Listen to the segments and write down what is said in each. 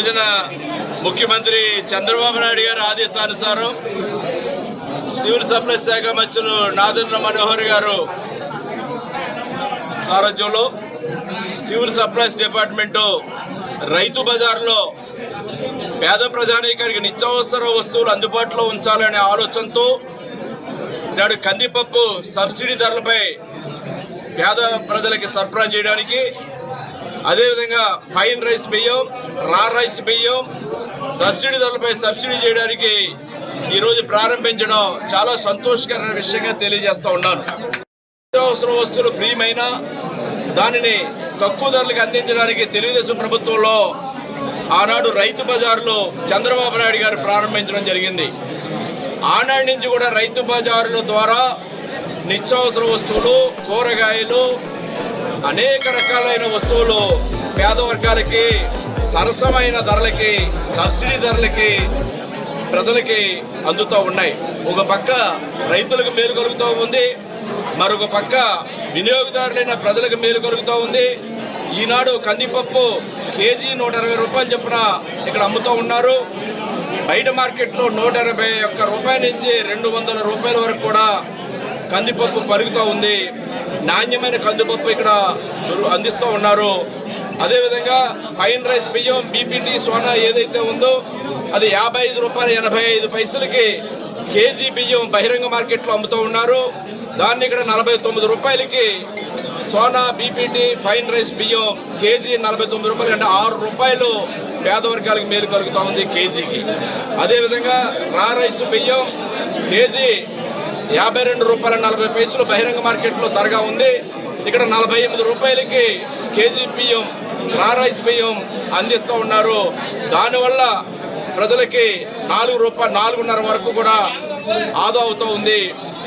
రోజున ముఖ్యమంత్రి చంద్రబాబు నాయుడు గారి ఆదేశానుసారం సివిల్ సప్లైస్ శాఖ మంత్రులు నాదెండ్ల మనోహర్ గారు సారథ్యంలో సివిల్ సప్లైస్ డిపార్ట్మెంటు రైతు బజార్లో పేద ప్రజానీకానికి నిత్యావసర వస్తువులు అందుబాటులో ఉంచాలనే ఆలోచనతో నాడు కందిపప్పు సబ్సిడీ ధరలపై పేద ప్రజలకి సరఫరా చేయడానికి, అదేవిధంగా ఫైన్ రైస్ బియ్యం, రా రైస్ బియ్యం సబ్సిడీ ధరలపై సబ్సిడీ చేయడానికి ఈరోజు ప్రారంభించడం చాలా సంతోషకరమైన విషయంగా తెలియజేస్తూ ఉన్నాను. నిత్యావసర వస్తువులు ప్రియమైన దానిని తక్కువ ధరలకు అందించడానికి తెలుగుదేశం ప్రభుత్వంలో ఆనాడు రైతు బజార్లో చంద్రబాబు నాయుడు గారు ప్రారంభించడం జరిగింది. ఆనాటి నుంచి కూడా రైతు బజారుల ద్వారా నిత్యావసర వస్తువులు, కూరగాయలు, అనేక రకాలైన వస్తువులు పేద వర్గాలకి సరసమైన ధరలకి, సబ్సిడీ ధరలకి ప్రజలకి అందుతూ ఉన్నాయి. ఒక పక్క రైతులకు మేలు కలుగుతూ ఉంది, మరొక పక్క వినియోగదారులైన ప్రజలకు మేలు కలుగుతూ ఉంది. ఈనాడు కందిపప్పు కేజీ 120 రూపాయలు చొప్పున ఇక్కడ అమ్ముతూ ఉన్నారు. బయట మార్కెట్లో 181 రూపాయల నుంచి 200 రూపాయల వరకు కూడా కందిపప్పు పలుకుతూ ఉంది. నాణ్యమైన కందిపప్పు ఇక్కడ అందిస్తూ ఉన్నారు. అదేవిధంగా ఫైన్ రైస్ బియ్యం, బీపీటీ, సోనా ఏదైతే ఉందో అది 55 రూపాయలు 85 పైసలకి కేజీ బియ్యం బహిరంగ మార్కెట్లో అమ్ముతూ ఉన్నారు. దాన్ని ఇక్కడ 49 రూపాయలకి సోనా, బీపీటీ, ఫైన్ రైస్ బియ్యం కేజీ 49 రూపాయలు, అంటే 6 రూపాయలు పేద వర్గాలకు మేలు కలుగుతూ ఉంది కేజీకి. అదేవిధంగా రా రైస్ బియ్యం కేజీ 52 రూపాయల 40 పైసలు బహిరంగ మార్కెట్లో ధరగా ఉంది. ఇక్కడ 48 రూపాయలకి కేజీ బియ్యం, రా రైస్ బియ్యం అందిస్తూ ఉన్నారు. దానివల్ల ప్రజలకి 4.5 వరకు కూడా ఆదా అవుతూ ఉంది.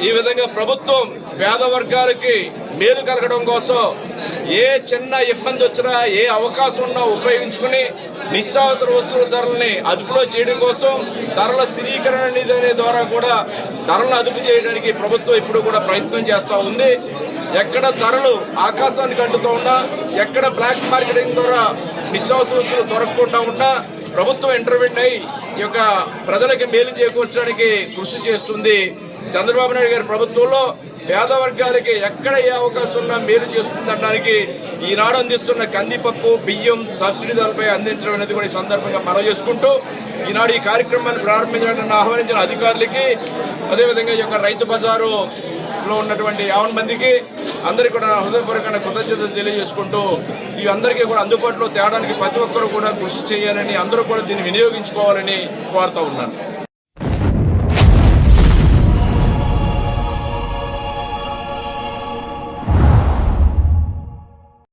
ఈ విధంగా ప్రభుత్వం పేద వర్గాలకి మేలు కలగడం కోసం ఏ చిన్న ఇబ్బంది వచ్చినా, ఏ అవకాశం ఉన్నా ఉపయోగించుకుని నిత్యావసర వస్తువుల ధరల్ని అదుపులో చేయడం కోసం ధరల స్థిరీకరణ నిధి ద్వారా కూడా ధరలను అదుపు చేయడానికి ప్రభుత్వం ఇప్పుడు కూడా ప్రయత్నం చేస్తూ ఉంది. ఎక్కడ ధరలు ఆకాశానికి అంటుతూ ఉన్నా, ఎక్కడ బ్లాక్ మార్కెటింగ్ ద్వారా నిత్యావసర వస్తువులు దొరకకుండా ఉన్నా ప్రభుత్వం ఇంటర్వ్యూన్ అయి ఈ యొక్క ప్రజలకి మేలు చేకూర్చడానికి కృషి చేస్తుంది. చంద్రబాబు నాయుడు గారి ప్రభుత్వంలో పేద వర్గాలకి ఎక్కడ ఏ అవకాశం ఉన్నా మేలు చేస్తుందనడానికి ఈనాడు అందిస్తున్న కందిపప్పు, బియ్యం సబ్సిడీ ధరలపై అందించడం అనేది కూడా ఈ సందర్భంగా మనవి చేసుకుంటూ ఈనాడు ఈ కార్యక్రమాన్ని ప్రారంభించడానికి ఆహ్వానించిన అధికారులకి, అదేవిధంగా ఈ యొక్క రైతు బజారులో ఉన్నటువంటి 50 మందికి అందరికీ కూడా హృదయపూర్వకమైన కృతజ్ఞతలు తెలియజేసుకుంటూ ఈ అందరికీ కూడా అందుబాటులో తేవడానికి ప్రతి ఒక్కరూ కూడా కృషి చేయాలని, అందరూ కూడా దీన్ని వినియోగించుకోవాలని కోరుతూ ఉన్నాను.